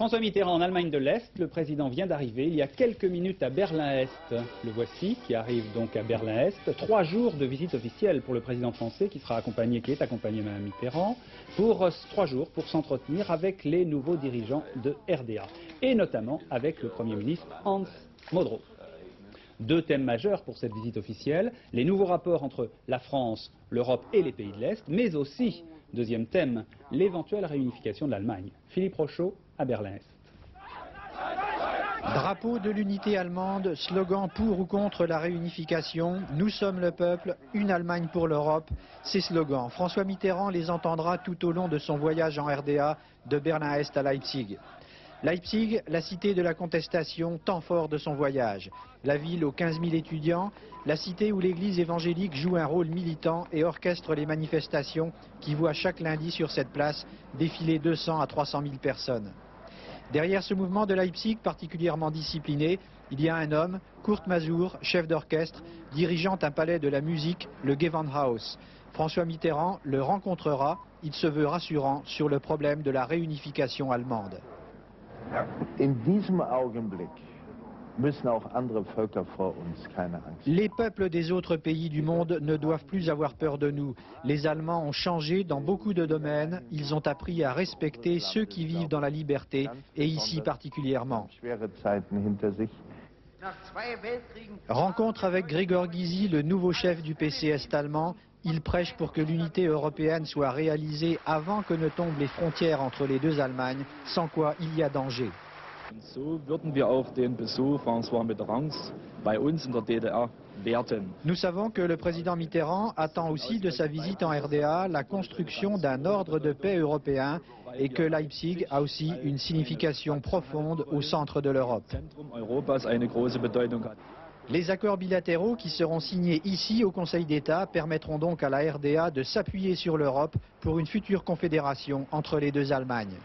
François Mitterrand en Allemagne de l'Est, le président vient d'arriver il y a quelques minutes à Berlin-Est. Le voici qui arrive donc à Berlin-Est. 3 jours de visite officielle pour le président français qui est accompagné de Mme Mitterrand, pour 3 jours pour s'entretenir avec les nouveaux dirigeants de RDA et notamment avec le Premier ministre Hans Modrow. 2 thèmes majeurs pour cette visite officielle, les nouveaux rapports entre la France, l'Europe et les pays de l'Est, mais aussi, deuxième thème, l'éventuelle réunification de l'Allemagne. Philippe Rochaud à Berlin-Est. Drapeau de l'unité allemande, slogan pour ou contre la réunification, nous sommes le peuple, une Allemagne pour l'Europe. Ces slogans, François Mitterrand les entendra tout au long de son voyage en RDA de Berlin-Est à Leipzig. Leipzig, la cité de la contestation, temps fort de son voyage. La ville aux 15 000 étudiants, la cité où l'église évangélique joue un rôle militant et orchestre les manifestations qui voient chaque lundi sur cette place défiler 200 à 300 000 personnes. Derrière ce mouvement de Leipzig particulièrement discipliné, il y a un homme, Kurt Masur, chef d'orchestre, dirigeant un palais de la musique, le Gewandhaus. François Mitterrand le rencontrera, il se veut rassurant sur le problème de la réunification allemande. Les peuples des autres pays du monde ne doivent plus avoir peur de nous. Les Allemands ont changé dans beaucoup de domaines. Ils ont appris à respecter ceux qui vivent dans la liberté, et ici particulièrement. Rencontre avec Gregor Gysi, le nouveau chef du PCS allemand. Il prêche pour que l'unité européenne soit réalisée avant que ne tombent les frontières entre les deux Allemagnes, sans quoi il y a danger. Nous savons que le président Mitterrand attend aussi de sa visite en RDA la construction d'un ordre de paix européen et que Leipzig a aussi une signification profonde au centre de l'Europe. Les accords bilatéraux qui seront signés ici au Conseil d'État permettront donc à la RDA de s'appuyer sur l'Europe pour une future confédération entre les deux Allemagnes.